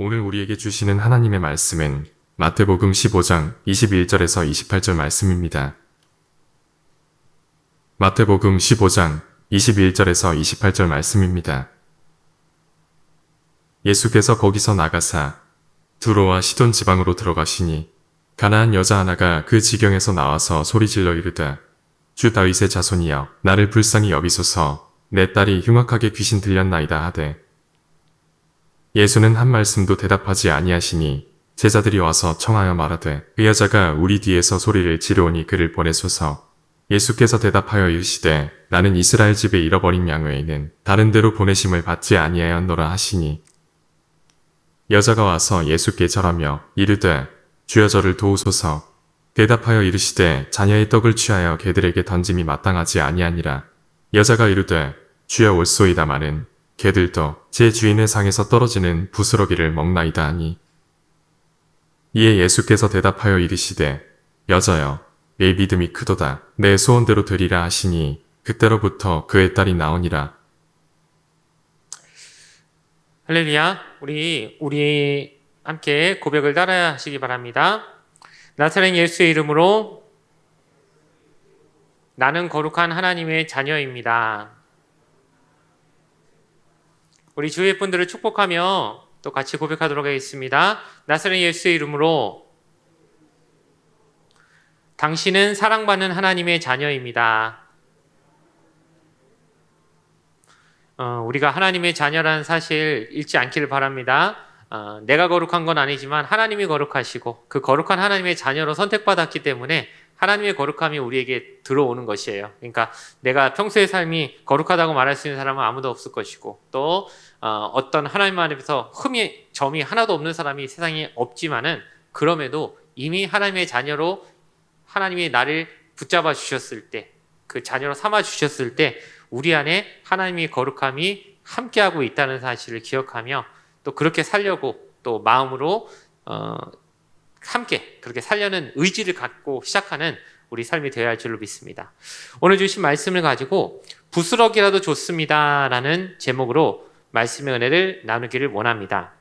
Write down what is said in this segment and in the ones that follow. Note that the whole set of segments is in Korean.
오늘 우리에게 주시는 하나님의 말씀은 마태복음 15장 21절에서 28절 말씀입니다. 마태복음 15장 21절에서 28절 말씀입니다. 예수께서 거기서 나가사 두로와 시돈 지방으로 들어가시니 가나안 여자 하나가 그 지경에서 나와서 소리질러 이르되 주 다윗의 자손이여 나를 불쌍히 여기소서 내 딸이 흉악하게 귀신 들렸나이다 하되 예수는 한 말씀도 대답하지 아니하시니 제자들이 와서 청하여 말하되 그 여자가 우리 뒤에서 소리를 지르오니 그를 보내소서. 예수께서 대답하여 이르시되 나는 이스라엘 집에 잃어버린 양 외에는 다른 데로 보내심을 받지 아니하였노라 하시니 여자가 와서 예수께 절하며 이르되 주여 저를 도우소서. 대답하여 이르시되 자녀의 떡을 취하여 개들에게 던짐이 마땅하지 아니하니라. 여자가 이르되 주여 올소이다마는 개들도 제 주인의 상에서 떨어지는 부스러기를 먹나이다 하니 이에 예수께서 대답하여 이르시되 여자여 내 믿음이 크도다 내 소원대로 되리라 하시니 그때로부터 그의 딸이 나오니라. 할렐루야. 우리 함께 고백을 따라 하시기 바랍니다. 나사렛 예수의 이름으로 나는 거룩한 하나님의 자녀입니다. 우리 주위의 분들을 축복하며 또 같이 고백하도록 하겠습니다. 나사렛 예수의 이름으로 당신은 사랑받는 하나님의 자녀입니다. 우리가 하나님의 자녀라는 사실 잊지 않기를 바랍니다. 내가 거룩한 건 아니지만 하나님이 거룩하시고 그 거룩한 하나님의 자녀로 선택받았기 때문에 하나님의 거룩함이 우리에게 들어오는 것이에요. 그러니까 내가 평소의 삶이 거룩하다고 말할 수 있는 사람은 아무도 없을 것이고 또 어떤 하나님 앞에서 점이 하나도 없는 사람이 세상에 없지만은 그럼에도 이미 하나님의 자녀로 하나님이 나를 붙잡아 주셨을 때 그 자녀로 삼아 주셨을 때 우리 안에 하나님의 거룩함이 함께하고 있다는 사실을 기억하며 또 그렇게 살려고 또 마음으로 함께 그렇게 살려는 의지를 갖고 시작하는 우리 삶이 되어야 할 줄로 믿습니다. 오늘 주신 말씀을 가지고 부스러기라도 좋습니다 라는 제목으로 말씀의 은혜를 나누기를 원합니다.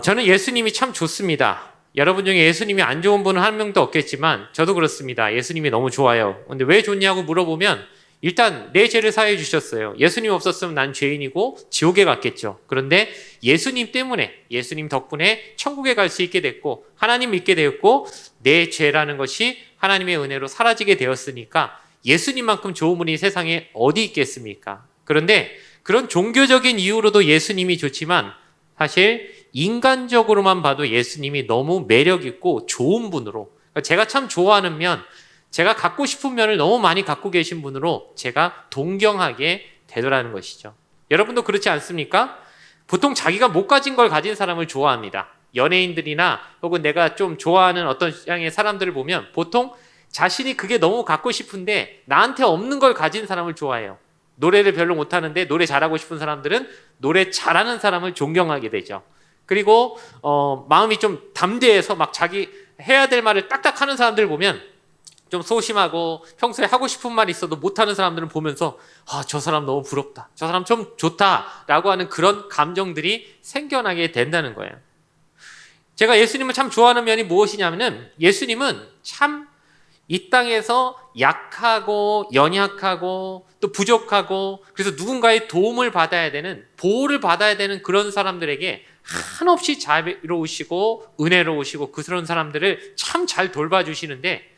저는 예수님이 참 좋습니다. 여러분 중에 예수님이 안 좋은 분은 한 명도 없겠지만 저도 그렇습니다. 예수님이 너무 좋아요. 근데 왜 좋냐고 물어보면 일단 내 죄를 사해 주셨어요. 예수님 없었으면 난 죄인이고 지옥에 갔겠죠. 그런데 예수님 때문에 예수님 덕분에 천국에 갈 수 있게 됐고 하나님 믿게 되었고 내 죄라는 것이 하나님의 은혜로 사라지게 되었으니까 예수님만큼 좋은 분이 세상에 어디 있겠습니까? 그런데 그런 종교적인 이유로도 예수님이 좋지만 사실 인간적으로만 봐도 예수님이 너무 매력있고 좋은 분으로 제가 참 좋아하는 면 제가 갖고 싶은 면을 너무 많이 갖고 계신 분으로 제가 동경하게 되더라는 것이죠. 여러분도 그렇지 않습니까? 보통 자기가 못 가진 걸 가진 사람을 좋아합니다. 연예인들이나 혹은 내가 좀 좋아하는 어떤 양의 사람들을 보면 보통 자신이 그게 너무 갖고 싶은데 나한테 없는 걸 가진 사람을 좋아해요. 노래를 별로 못하는데 노래 잘하고 싶은 사람들은 노래 잘하는 사람을 존경하게 되죠. 그리고 마음이 좀 담대해서 막 자기 해야 될 말을 딱딱 하는 사람들을 보면 좀 소심하고 평소에 하고 싶은 말이 있어도 못하는 사람들은 보면서 저 사람 너무 부럽다. 저 사람 좀 좋다. 라고 하는 그런 감정들이 생겨나게 된다는 거예요. 제가 예수님을 참 좋아하는 면이 무엇이냐면은 예수님은 참 이 땅에서 약하고 연약하고 또 부족하고 그래서 누군가의 도움을 받아야 되는 보호를 받아야 되는 그런 사람들에게 한없이 자비로우시고 은혜로우시고 그런 사람들을 참 잘 돌봐주시는데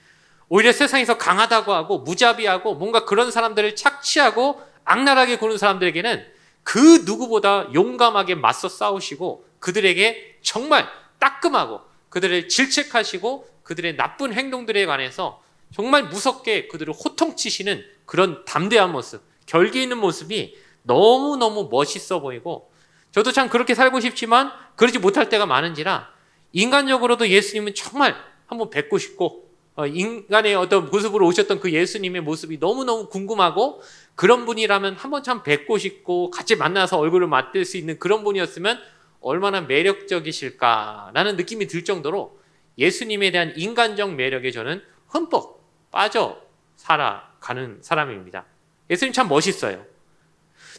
오히려 세상에서 강하다고 하고 무자비하고 뭔가 그런 사람들을 착취하고 악랄하게 구는 사람들에게는 그 누구보다 용감하게 맞서 싸우시고 그들에게 정말 따끔하고 그들을 질책하시고 그들의 나쁜 행동들에 관해서 정말 무섭게 그들을 호통치시는 그런 담대한 모습, 결기 있는 모습이 너무너무 멋있어 보이고 저도 참 그렇게 살고 싶지만 그러지 못할 때가 많은지라 인간적으로도 예수님은 정말 한번 뵙고 싶고 인간의 어떤 모습으로 오셨던 그 예수님의 모습이 너무너무 궁금하고 그런 분이라면 한번 참 뵙고 싶고 같이 만나서 얼굴을 맞댈 수 있는 그런 분이었으면 얼마나 매력적이실까라는 느낌이 들 정도로 예수님에 대한 인간적 매력에 저는 흠뻑 빠져 살아가는 사람입니다. 예수님 참 멋있어요.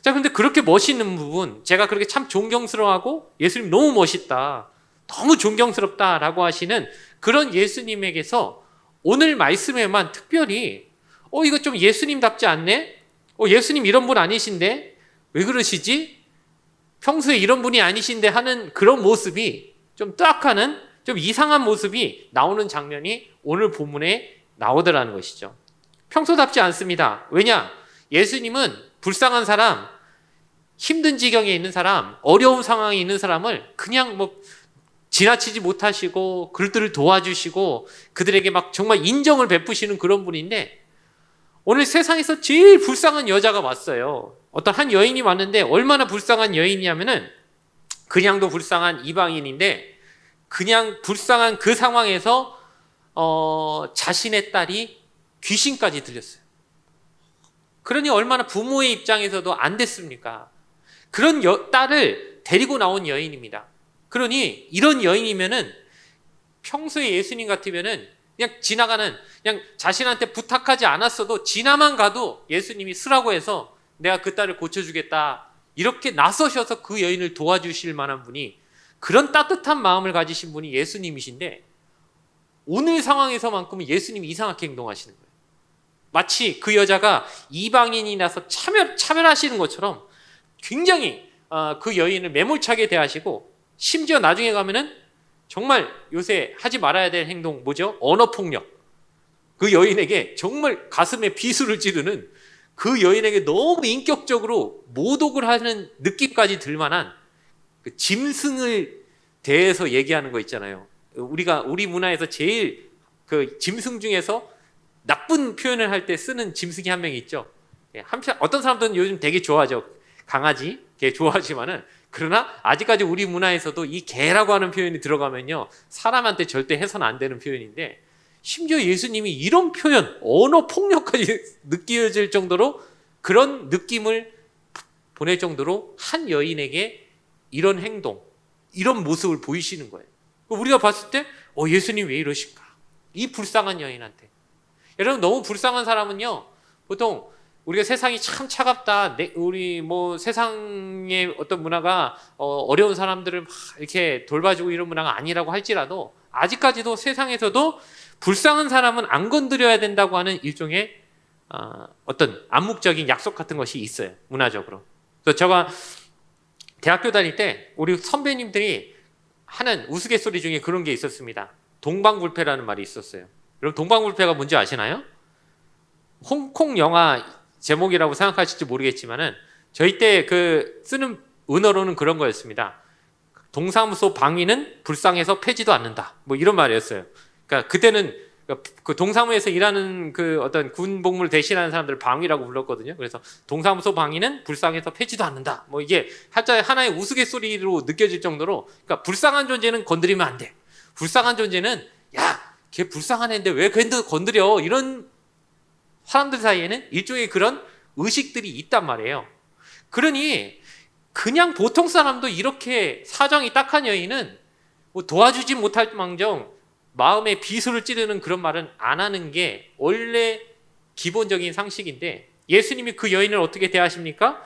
자, 근데 그렇게 멋있는 부분, 제가 그렇게 참 존경스러워하고 예수님 너무 멋있다, 너무 존경스럽다라고 하시는 그런 예수님에게서 오늘 말씀에만 특별히 이거 좀 예수님답지 않네? 예수님 이런 분 아니신데? 왜 그러시지? 평소에 이런 분이 아니신데 하는 그런 모습이 좀 뜨악하는, 좀 이상한 모습이 나오는 장면이 오늘 본문에 나오더라는 것이죠. 평소답지 않습니다. 왜냐? 예수님은 불쌍한 사람, 힘든 지경에 있는 사람, 어려운 상황에 있는 사람을 그냥 지나치지 못하시고 그들을 도와주시고 그들에게 막 정말 인정을 베푸시는 그런 분인데, 오늘 세상에서 제일 불쌍한 여자가 왔어요. 어떤 한 여인이 왔는데 얼마나 불쌍한 여인이냐면은 그냥도 불쌍한 이방인인데, 그냥 불쌍한 그 상황에서 자신의 딸이 귀신까지 들렸어요. 그러니 얼마나 부모의 입장에서도 안 됐습니까? 그런 딸을 데리고 나온 여인입니다. 그러니 이런 여인이면은 평소에 예수님 같으면은 그냥 지나가는, 그냥 자신한테 부탁하지 않았어도 지나만 가도 예수님이 쓰라고 해서 내가 그 딸을 고쳐주겠다, 이렇게 나서셔서 그 여인을 도와주실 만한 분이, 그런 따뜻한 마음을 가지신 분이 예수님이신데, 오늘 상황에서만큼은 예수님이 이상하게 행동하시는 거예요. 마치 그 여자가 이방인이라서 차별하시는 것처럼 굉장히 그 여인을 매몰차게 대하시고, 심지어 나중에 가면은 정말 요새 하지 말아야 될 행동 뭐죠? 언어폭력. 그 여인에게 정말 가슴에 비수를 찌르는, 그 여인에게 너무 인격적으로 모독을 하는 느낌까지 들만한 그 짐승을 대해서 얘기하는 거 있잖아요. 우리 문화에서 제일 그 짐승 중에서 나쁜 표현을 할 때 쓰는 짐승이 한 명이 있죠. 어떤 사람들은 요즘 되게 좋아하죠. 강아지, 개 좋아하지만은, 그러나 아직까지 우리 문화에서도 이 개라고 하는 표현이 들어가면요, 사람한테 절대 해서는 안 되는 표현인데, 심지어 예수님이 이런 표현, 언어 폭력까지 느껴질 정도로 그런 느낌을 보낼 정도로 한 여인에게 이런 행동, 이런 모습을 보이시는 거예요. 우리가 봤을 때 예수님 왜 이러실까? 이 불쌍한 여인한테. 여러분, 너무 불쌍한 사람은요, 보통 우리가 세상이 참 차갑다, 우리 세상의 어떤 문화가 어려운 사람들을 막 이렇게 돌봐주고 이런 문화가 아니라고 할지라도, 아직까지도 세상에서도 불쌍한 사람은 안 건드려야 된다고 하는 일종의 어떤 암묵적인 약속 같은 것이 있어요, 문화적으로. 그래서 제가 대학교 다닐 때 우리 선배님들이 하는 우스갯소리 중에 그런 게 있었습니다. 동방불패라는 말이 있었어요. 여러분, 동방불패가 뭔지 아시나요? 홍콩 영화 제목이라고 생각하실지 모르겠지만은, 저희 때 그 쓰는 은어로는 그런 거였습니다. 동사무소 방위는 불쌍해서 패지도 않는다, 이런 말이었어요. 그러니까 그때는 그 동사무에서 일하는 그 어떤 군복무를 대신하는 사람들을 방위라고 불렀거든요. 그래서 동사무소 방위는 불쌍해서 패지도 않는다, 이게 하나의 우스갯소리로 느껴질 정도로, 그러니까 불쌍한 존재는 건드리면 안 돼, 불쌍한 존재는 걔 불쌍한 애인데 왜 걔도 건드려, 이런 사람들 사이에는 일종의 그런 의식들이 있단 말이에요. 그러니 그냥 보통 사람도 이렇게 사정이 딱한 여인은 도와주지 못할 망정 마음에 비수를 찌르는 그런 말은 안 하는 게 원래 기본적인 상식인데, 예수님이 그 여인을 어떻게 대하십니까?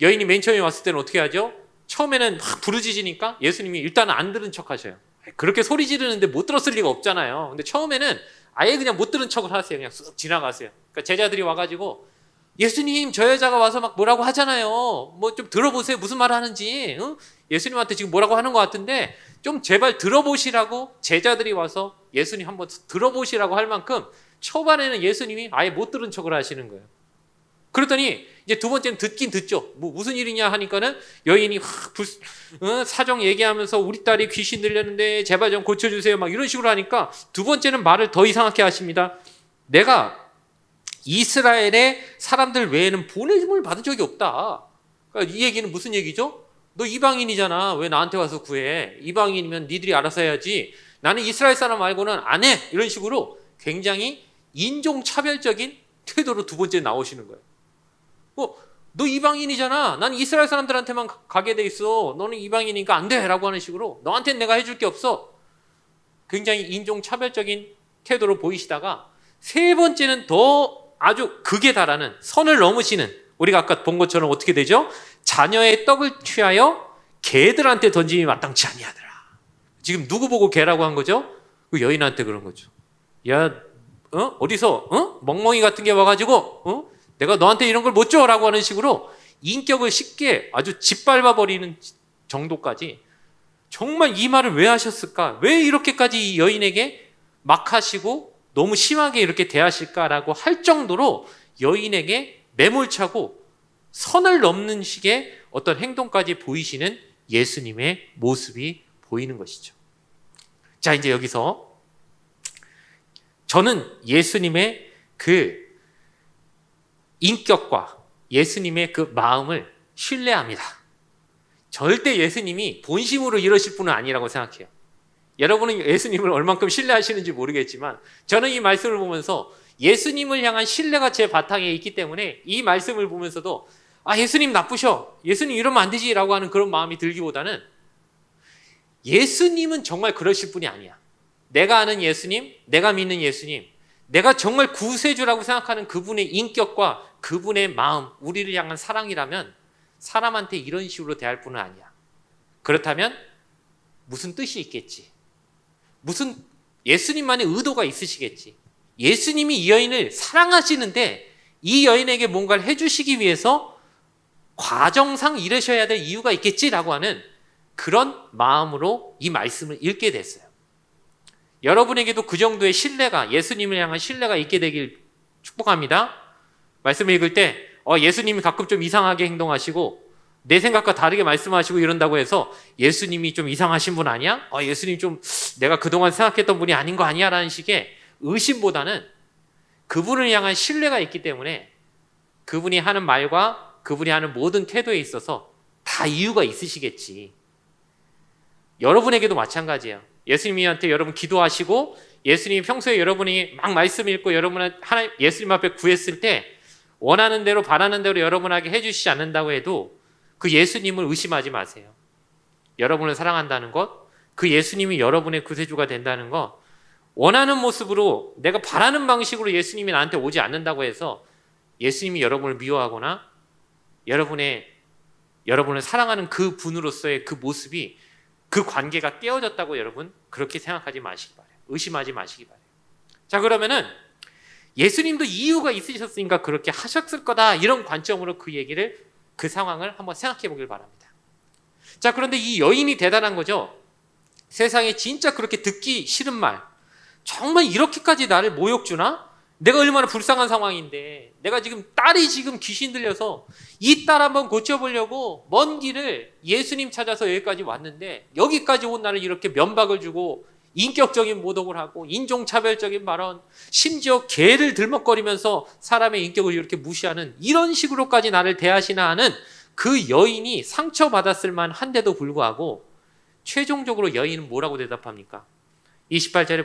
여인이 맨 처음에 왔을 때는 어떻게 하죠? 처음에는 막 부르짖으니까 예수님이 일단은 안 들은 척 하셔요. 그렇게 소리 지르는데 못 들었을 리가 없잖아요. 근데 처음에는 아예 그냥 못 들은 척을 하세요. 그냥 쓱 지나가세요. 그러니까 제자들이 와가지고, 예수님, 저 여자가 와서 막 뭐라고 하잖아요. 좀 들어보세요. 무슨 말 하는지. 응? 예수님한테 지금 뭐라고 하는 것 같은데 좀 제발 들어보시라고 제자들이 와서 예수님 한번 들어보시라고 할 만큼 초반에는 예수님이 아예 못 들은 척을 하시는 거예요. 그랬더니 이제 두 번째는 듣긴 듣죠. 무슨 일이냐 하니까는 여인이 사정 얘기하면서 우리 딸이 귀신 들렸는데 제발 좀 고쳐주세요, 막 이런 식으로 하니까, 두 번째는 말을 더 이상하게 하십니다. 내가 이스라엘의 사람들 외에는 보내줌을 받은 적이 없다. 그러니까 이 얘기는 무슨 얘기죠? 너 이방인이잖아, 왜 나한테 와서 구해? 이방인이면 니들이 알아서 해야지, 나는 이스라엘 사람 말고는 안 해, 이런 식으로 굉장히 인종차별적인 태도로 두 번째 나오시는 거예요. 너 이방인이잖아, 난 이스라엘 사람들한테만 가게 돼 있어, 너는 이방인이니까 안 돼 라고 하는 식으로, 너한테는 내가 해줄 게 없어, 굉장히 인종차별적인 태도로 보이시다가, 세 번째는 더 아주 극에 달하는 선을 넘으시는, 우리가 아까 본 것처럼 어떻게 되죠? 자녀의 떡을 취하여 개들한테 던짐이 마땅치 아니하더라. 지금 누구 보고 개라고 한 거죠? 그 여인한테 그런 거죠. 야, 어디서 멍멍이 같은 게 와가지고 내가 너한테 이런 걸 못 줘 라고 하는 식으로 인격을 쉽게 아주 짓밟아 버리는 정도까지. 정말 이 말을 왜 하셨을까? 왜 이렇게까지 이 여인에게 막 하시고 너무 심하게 이렇게 대하실까라고 할 정도로 여인에게 매몰차고 선을 넘는 식의 어떤 행동까지 보이시는 예수님의 모습이 보이는 것이죠. 자, 이제 여기서 저는 예수님의 그 인격과 예수님의 그 마음을 신뢰합니다. 절대 예수님이 본심으로 이러실 분은 아니라고 생각해요. 여러분은 예수님을 얼만큼 신뢰하시는지 모르겠지만 저는 이 말씀을 보면서 예수님을 향한 신뢰가 제 바탕에 있기 때문에 이 말씀을 보면서도 예수님 나쁘셔, 예수님 이러면 안 되지 라고 하는 그런 마음이 들기보다는 예수님은 정말 그러실 분이 아니야. 내가 아는 예수님, 내가 믿는 예수님, 내가 정말 구세주라고 생각하는 그분의 인격과 그분의 마음, 우리를 향한 사랑이라면 사람한테 이런 식으로 대할 분은 아니야. 그렇다면 무슨 뜻이 있겠지? 무슨 예수님만의 의도가 있으시겠지? 예수님이 이 여인을 사랑하시는데 이 여인에게 뭔가를 해주시기 위해서 과정상 이러셔야 될 이유가 있겠지라고 하는 그런 마음으로 이 말씀을 읽게 됐어요. 여러분에게도 그 정도의 신뢰가, 예수님을 향한 신뢰가 있게 되길 축복합니다. 말씀을 읽을 때 예수님이 가끔 좀 이상하게 행동하시고 내 생각과 다르게 말씀하시고 이런다고 해서 예수님이 좀 이상하신 분 아니야? 예수님 좀 내가 그동안 생각했던 분이 아닌 거 아니야? 라는 식의 의심보다는 그분을 향한 신뢰가 있기 때문에 그분이 하는 말과 그분이 하는 모든 태도에 있어서 다 이유가 있으시겠지. 여러분에게도 마찬가지예요. 예수님한테 여러분 기도하시고 예수님이 평소에 여러분이 막 말씀 읽고 여러분은 예수님 앞에 구했을 때 원하는 대로 바라는 대로 여러분에게 해주시지 않는다고 해도 그 예수님을 의심하지 마세요. 여러분을 사랑한다는 것, 그 예수님이 여러분의 구세주가 된다는 것, 원하는 모습으로 내가 바라는 방식으로 예수님이 나한테 오지 않는다고 해서 예수님이 여러분을 미워하거나 여러분을 사랑하는 그 분으로서의 그 모습이, 그 관계가 깨어졌다고 여러분 그렇게 생각하지 마시기 바래요. 의심하지 마시기 바래요. 자, 그러면은 예수님도 이유가 있으셨으니까 그렇게 하셨을 거다, 이런 관점으로 그 상황을 한번 생각해 보길 바랍니다. 자, 그런데 이 여인이 대단한 거죠. 세상에 진짜 그렇게 듣기 싫은 말, 정말 이렇게까지 나를 모욕 주나? 내가 얼마나 불쌍한 상황인데, 내가 지금 딸이 지금 귀신 들려서 이 딸 한번 고쳐보려고 먼 길을 예수님 찾아서 여기까지 왔는데 여기까지 온 나를 이렇게 면박을 주고 인격적인 모독을 하고 인종차별적인 발언, 심지어 개를 들먹거리면서 사람의 인격을 이렇게 무시하는 이런 식으로까지 나를 대하시나 하는 그 여인이 상처받았을 만한데도 불구하고 최종적으로 여인은 뭐라고 대답합니까? 27절에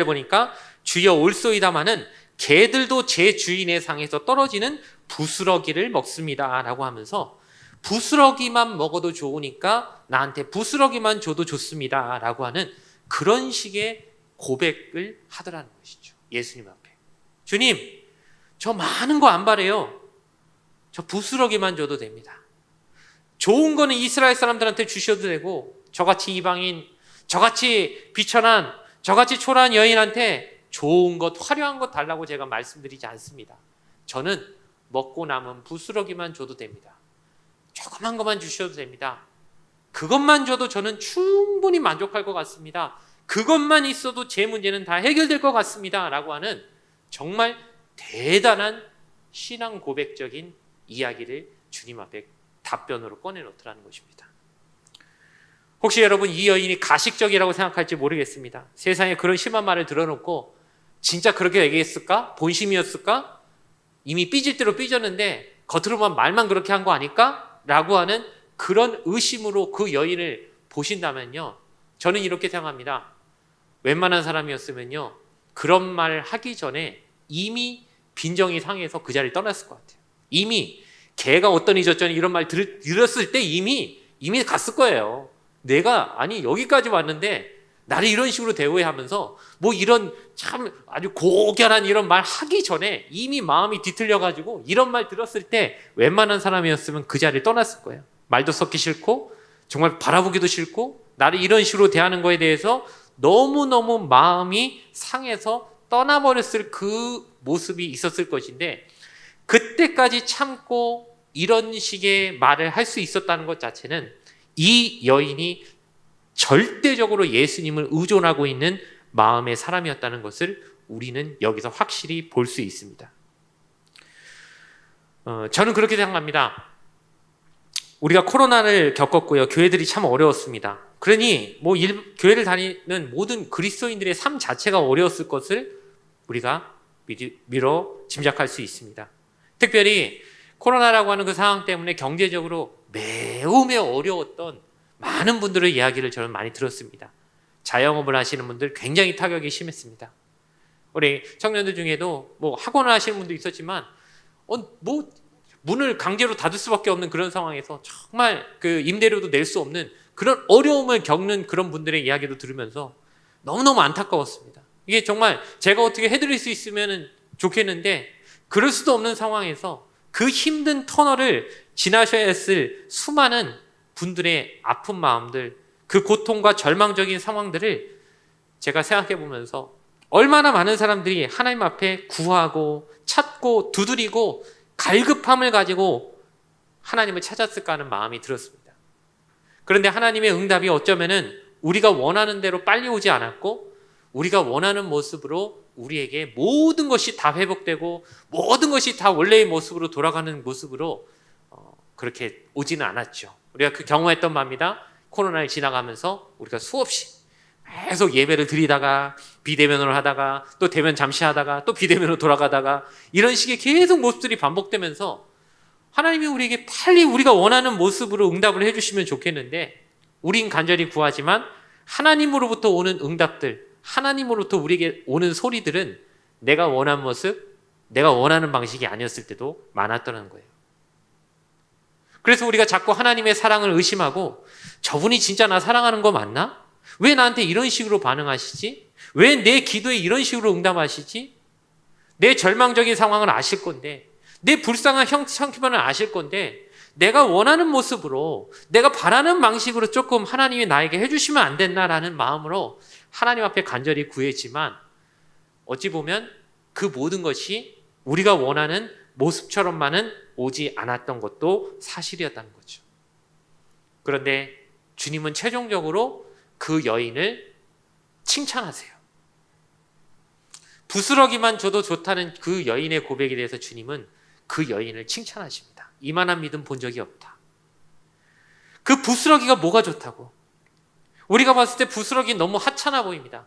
보니까 주여 올소이다마는 개들도 제 주인의 상에서 떨어지는 부스러기를 먹습니다 라고 하면서 부스러기만 먹어도 좋으니까 나한테 부스러기만 줘도 좋습니다 라고 하는 그런 식의 고백을 하더라는 것이죠. 예수님 앞에. 주님, 저 많은 거 안 바래요. 저 부스러기만 줘도 됩니다. 좋은 거는 이스라엘 사람들한테 주셔도 되고 저같이 이방인, 저같이 비천한, 저같이 초라한 여인한테 좋은 것, 화려한 것 달라고 제가 말씀드리지 않습니다. 저는 먹고 남은 부스러기만 줘도 됩니다. 조그만 것만 주셔도 됩니다. 그것만 줘도 저는 충분히 만족할 것 같습니다. 그것만 있어도 제 문제는 다 해결될 것 같습니다 라고 하는 정말 대단한 신앙 고백적인 이야기를 주님 앞에 답변으로 꺼내놓더라는 것입니다. 혹시 여러분 이 여인이 가식적이라고 생각할지 모르겠습니다. 세상에 그런 심한 말을 들어놓고 진짜 그렇게 얘기했을까? 본심이었을까? 이미 삐질 대로 삐졌는데 겉으로만 말만 그렇게 한 거 아닐까? 라고 하는 그런 의심으로 그 여인을 보신다면요, 저는 이렇게 생각합니다. 웬만한 사람이었으면요 그런 말을 하기 전에 이미 빈정이 상해서 그 자리를 떠났을 것 같아요. 이미 개가 어떠니 저쩌니 이런 말 들었을 때 이미 갔을 거예요. 내가 아니 여기까지 왔는데 나를 이런 식으로 대우하면서 뭐 이런 참 아주 고결한 이런 말 하기 전에 이미 마음이 뒤틀려가지고 이런 말 들었을 때 웬만한 사람이었으면 그 자리를 떠났을 거예요. 말도 섞기 싫고 정말 바라보기도 싫고 나를 이런 식으로 대하는 거에 대해서 너무너무 마음이 상해서 떠나버렸을 그 모습이 있었을 것인데, 그때까지 참고 이런 식의 말을 할 수 있었다는 것 자체는 이 여인이 절대적으로 예수님을 의존하고 있는 마음의 사람이었다는 것을 우리는 여기서 확실히 볼 수 있습니다. 저는 그렇게 생각합니다. 우리가 코로나를 겪었고요. 교회들이 참 어려웠습니다. 그러니 교회를 다니는 모든 그리스도인들의 삶 자체가 어려웠을 것을 우리가 미뤄 짐작할 수 있습니다. 특별히 코로나라고 하는 그 상황 때문에 경제적으로 매우 어려웠던 많은 분들의 이야기를 저는 많이 들었습니다. 자영업을 하시는 분들 굉장히 타격이 심했습니다. 우리 청년들 중에도 학원을 하시는 분도 있었지만 문을 강제로 닫을 수밖에 없는 그런 상황에서 정말 그 임대료도 낼 수 없는 그런 어려움을 겪는 그런 분들의 이야기도 들으면서 너무너무 안타까웠습니다. 이게 정말 제가 어떻게 해드릴 수 있으면 좋겠는데 그럴 수도 없는 상황에서 그 힘든 터널을 지나셔야 했을 수많은 분들의 아픈 마음들, 그 고통과 절망적인 상황들을 제가 생각해 보면서 얼마나 많은 사람들이 하나님 앞에 구하고 찾고 두드리고 갈급함을 가지고 하나님을 찾았을까 하는 마음이 들었습니다. 그런데 하나님의 응답이 어쩌면은 우리가 원하는 대로 빨리 오지 않았고 우리가 원하는 모습으로 우리에게 모든 것이 다 회복되고 모든 것이 다 원래의 모습으로 돌아가는 모습으로 그렇게 오지는 않았죠. 우리가 그 경험했던 바입니다. 코로나를 지나가면서 우리가 수없이 계속 예배를 드리다가 비대면으로 하다가 또 대면 잠시 하다가 또 비대면으로 돌아가다가 이런 식의 계속 모습들이 반복되면서 하나님이 우리에게 빨리 우리가 원하는 모습으로 응답을 해주시면 좋겠는데 우린 간절히 구하지만 하나님으로부터 오는 응답들, 하나님으로부터 우리에게 오는 소리들은 내가 원하는 모습, 내가 원하는 방식이 아니었을 때도 많았다는 거예요. 그래서 우리가 자꾸 하나님의 사랑을 의심하고 저분이 진짜 나 사랑하는 거 맞나? 왜 나한테 이런 식으로 반응하시지? 왜 내 기도에 이런 식으로 응답하시지? 내 절망적인 상황을 아실 건데, 내 불쌍한 형편을 아실 건데 내가 원하는 모습으로 내가 바라는 방식으로 조금 하나님이 나에게 해주시면 안 됐나라는 마음으로 하나님 앞에 간절히 구했지만 어찌 보면 그 모든 것이 우리가 원하는 모습처럼만은 오지 않았던 것도 사실이었다는 거죠. 그런데 주님은 최종적으로 그 여인을 칭찬하세요. 부스러기만 줘도 좋다는 그 여인의 고백에 대해서 주님은 그 여인을 칭찬하십니다. 이만한 믿음 본 적이 없다. 그 부스러기가 뭐가 좋다고? 우리가 봤을 때 부스러기 너무 하찮아 보입니다.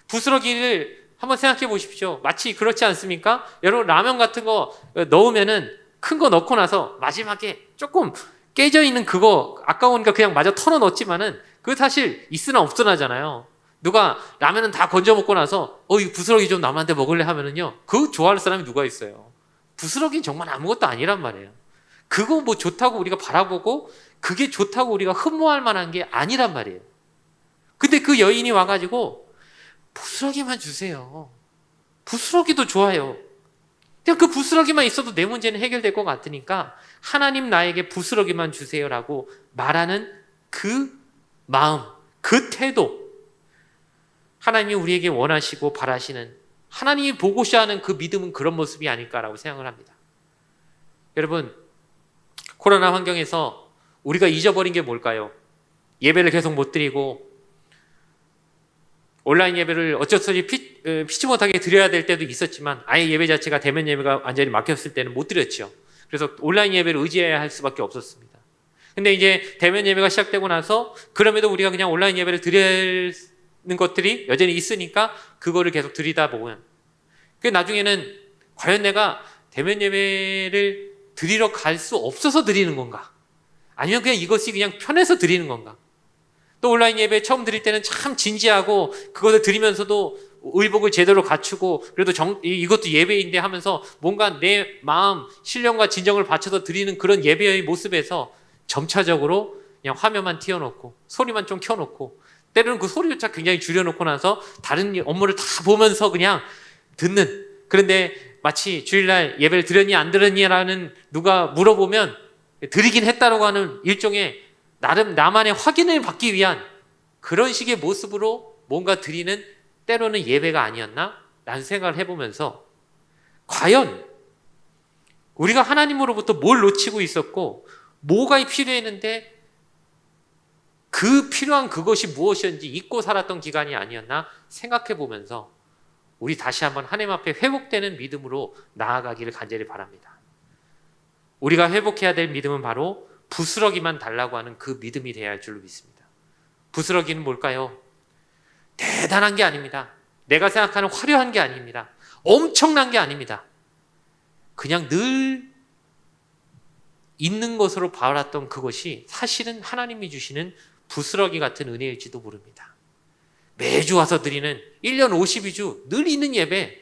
부스러기를 한번 생각해 보십시오. 마치 그렇지 않습니까? 여러분 라면 같은 거 넣으면은 큰 거 넣고 나서 마지막에 조금 깨져 있는 그거 아까우니까 그냥 마저 털어 넣었지만은 그거 사실 있으나 없으나잖아요. 누가 라면은 다 건져 먹고 나서 이 부스러기 좀 남한테 먹을래 하면은요, 그거 좋아할 사람이 누가 있어요? 부스러기는 정말 아무것도 아니란 말이에요. 그거 좋다고 우리가 바라보고 그게 좋다고 우리가 흠모할 만한 게 아니란 말이에요. 근데 그 여인이 와가지고 부스러기만 주세요. 부스러기도 좋아요. 그냥 그 부스러기만 있어도 내 문제는 해결될 것 같으니까 하나님 나에게 부스러기만 주세요라고 말하는 그 마음, 그 태도, 하나님이 우리에게 원하시고 바라시는, 하나님이 보고자 하는 그 믿음은 그런 모습이 아닐까라고 생각을 합니다. 여러분, 코로나 환경에서 우리가 잊어버린 게 뭘까요? 예배를 계속 못 드리고 온라인 예배를 어쩔 수 없이 피치 못하게 드려야 될 때도 있었지만 아예 예배 자체가 대면 예배가 완전히 막혔을 때는 못 드렸죠. 그래서 온라인 예배를 의지해야 할 수밖에 없었습니다. 근데 이제 대면 예배가 시작되고 나서 그럼에도 우리가 그냥 온라인 예배를 드리는 것들이 여전히 있으니까 그거를 계속 드리다 보면 나중에는 과연 내가 대면 예배를 드리러 갈 수 없어서 드리는 건가? 아니면 그냥 이것이 그냥 편해서 드리는 건가? 또 온라인 예배 처음 드릴 때는 참 진지하고 그것을 드리면서도 의복을 제대로 갖추고 그래도 이것도 예배인데 하면서 뭔가 내 마음, 신령과 진정을 바쳐서 드리는 그런 예배의 모습에서 점차적으로 그냥 화면만 띄워놓고 소리만 좀 켜놓고 때로는 그 소리조차 굉장히 줄여놓고 나서 다른 업무를 다 보면서 그냥 듣는. 그런데 마치 주일날 예배를 드렸니 안 드렸니라는 누가 물어보면 드리긴 했다라고 하는 일종의 나름 나만의 확인을 받기 위한 그런 식의 모습으로 뭔가 드리는 때로는 예배가 아니었나? 라는 생각을 해보면서 과연 우리가 하나님으로부터 뭘 놓치고 있었고 뭐가 필요했는데 그 필요한 그것이 무엇이었는지 잊고 살았던 기간이 아니었나 생각해 보면서 우리 다시 한번 하나님 앞에 회복되는 믿음으로 나아가기를 간절히 바랍니다. 우리가 회복해야 될 믿음은 바로 부스러기만 달라고 하는 그 믿음이 되어야 할 줄로 믿습니다. 부스러기는 뭘까요? 대단한 게 아닙니다. 내가 생각하는 화려한 게 아닙니다. 엄청난 게 아닙니다. 그냥 늘 있는 것으로 봐왔던 그것이 사실은 하나님이 주시는 부스러기 같은 은혜일지도 모릅니다. 매주 와서 드리는 1년 52주 늘 있는 예배,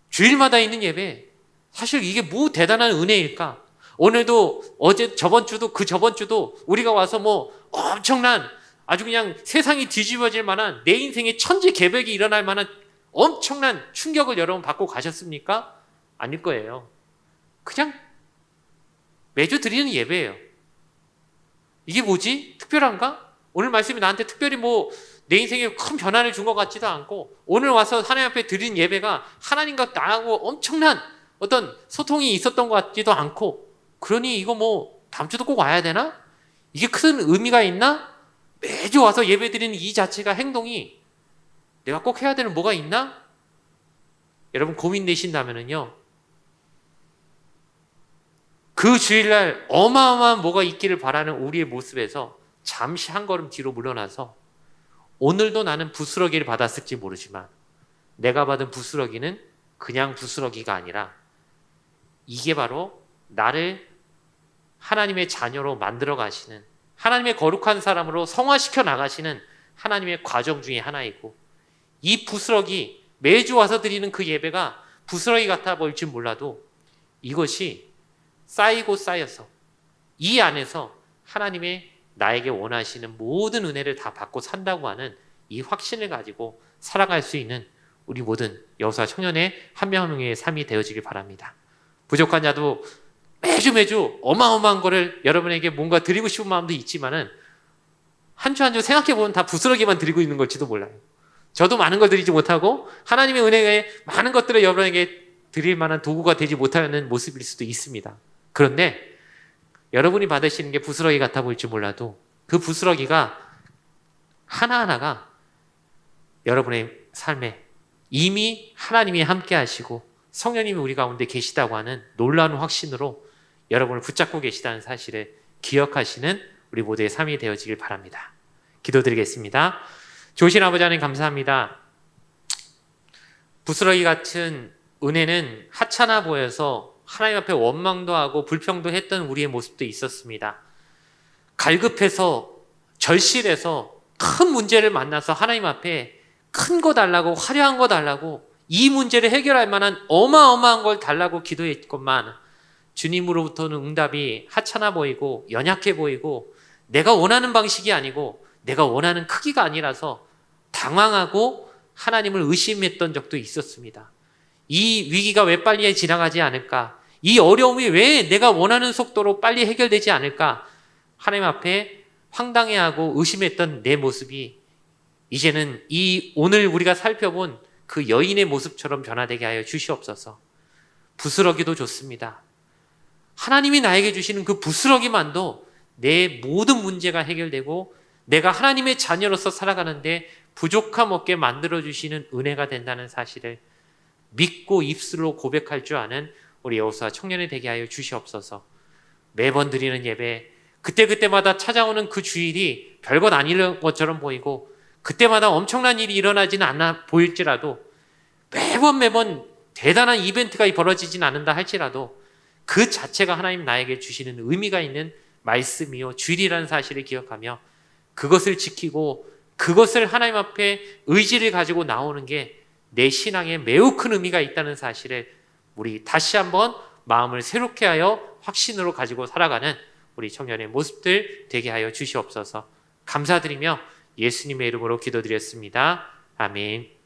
주일마다 있는 예배, 사실 이게 뭐 대단한 은혜일까? 오늘도 어제 저번 주도 그 저번 주도 우리가 와서 뭐 엄청난 아주 그냥 세상이 뒤집어질 만한 내 인생에 천지개벽이 일어날 만한 엄청난 충격을 여러분 받고 가셨습니까? 아닐 거예요. 그냥 매주 드리는 예배예요. 이게 뭐지? 특별한가? 오늘 말씀이 나한테 특별히 뭐 내 인생에 큰 변화를 준 것 같지도 않고 오늘 와서 하나님 앞에 드린 예배가 하나님과 나하고 엄청난 어떤 소통이 있었던 것 같지도 않고 그러니 이거 뭐 다음 주도 꼭 와야 되나? 이게 큰 의미가 있나? 매주 와서 예배 드리는 이 자체가 행동이 내가 꼭 해야 되는 뭐가 있나? 여러분 고민되신다면요. 그 주일날 어마어마한 뭐가 있기를 바라는 우리의 모습에서 잠시 한 걸음 뒤로 물러나서 오늘도 나는 부스러기를 받았을지 모르지만 내가 받은 부스러기는 그냥 부스러기가 아니라 이게 바로 나를 하나님의 자녀로 만들어 가시는 하나님의 거룩한 사람으로 성화시켜 나가시는 하나님의 과정 중에 하나이고 이 부스러기 매주 와서 드리는 그 예배가 부스러기 같아 보일지 몰라도 이것이 쌓이고 쌓여서 이 안에서 하나님의 나에게 원하시는 모든 은혜를 다 받고 산다고 하는 이 확신을 가지고 살아갈 수 있는 우리 모든 여호수아 청년의 한 명 한 명의 삶이 되어지길 바랍니다. 부족한 자도 매주 어마어마한 거를 여러분에게 뭔가 드리고 싶은 마음도 있지만은 한 주 한 주 생각해보면 다 부스러기만 드리고 있는 걸지도 몰라요. 저도 많은 걸 드리지 못하고 하나님의 은혜에 많은 것들을 여러분에게 드릴 만한 도구가 되지 못하는 모습일 수도 있습니다. 그런데 여러분이 받으시는 게 부스러기 같아 보일지 몰라도 그 부스러기가 하나하나가 여러분의 삶에 이미 하나님이 함께 하시고 성령님이 우리 가운데 계시다고 하는 놀라운 확신으로 여러분을 붙잡고 계시다는 사실을 기억하시는 우리 모두의 삶이 되어지길 바랍니다. 기도드리겠습니다. 좋으신 아버지 하나님 감사합니다. 부스러기 같은 은혜는 하찮아 보여서 하나님 앞에 원망도 하고 불평도 했던 우리의 모습도 있었습니다. 갈급해서 절실해서 큰 문제를 만나서 하나님 앞에 큰 거 달라고 화려한 거 달라고 이 문제를 해결할 만한 어마어마한 걸 달라고 기도했건만 주님으로부터는 응답이 하찮아 보이고 연약해 보이고 내가 원하는 방식이 아니고 내가 원하는 크기가 아니라서 당황하고 하나님을 의심했던 적도 있었습니다. 이 위기가 왜 빨리 지나가지 않을까? 이 어려움이 왜 내가 원하는 속도로 빨리 해결되지 않을까? 하나님 앞에 황당해하고 의심했던 내 모습이 이제는 이 오늘 우리가 살펴본 그 여인의 모습처럼 변화되게 하여 주시옵소서. 부스러기도 좋습니다. 하나님이 나에게 주시는 그 부스러기만도 내 모든 문제가 해결되고 내가 하나님의 자녀로서 살아가는데 부족함 없게 만들어주시는 은혜가 된다는 사실을 믿고 입술로 고백할 줄 아는 우리 여호수아 청년이 되게 하여 주시옵소서. 매번 드리는 예배 그때그때마다 찾아오는 그 주일이 별것 아닌 것처럼 보이고 그때마다 엄청난 일이 일어나지는 않아 보일지라도 매번 대단한 이벤트가 벌어지진 않는다 할지라도 그 자체가 하나님 나에게 주시는 의미가 있는 말씀이요 주일이라는 사실을 기억하며 그것을 지키고 그것을 하나님 앞에 의지를 가지고 나오는 게 내 신앙에 매우 큰 의미가 있다는 사실을 우리 다시 한번 마음을 새롭게 하여 확신으로 가지고 살아가는 우리 청년의 모습들 되게 하여 주시옵소서. 감사드리며 예수님의 이름으로 기도드렸습니다. 아멘.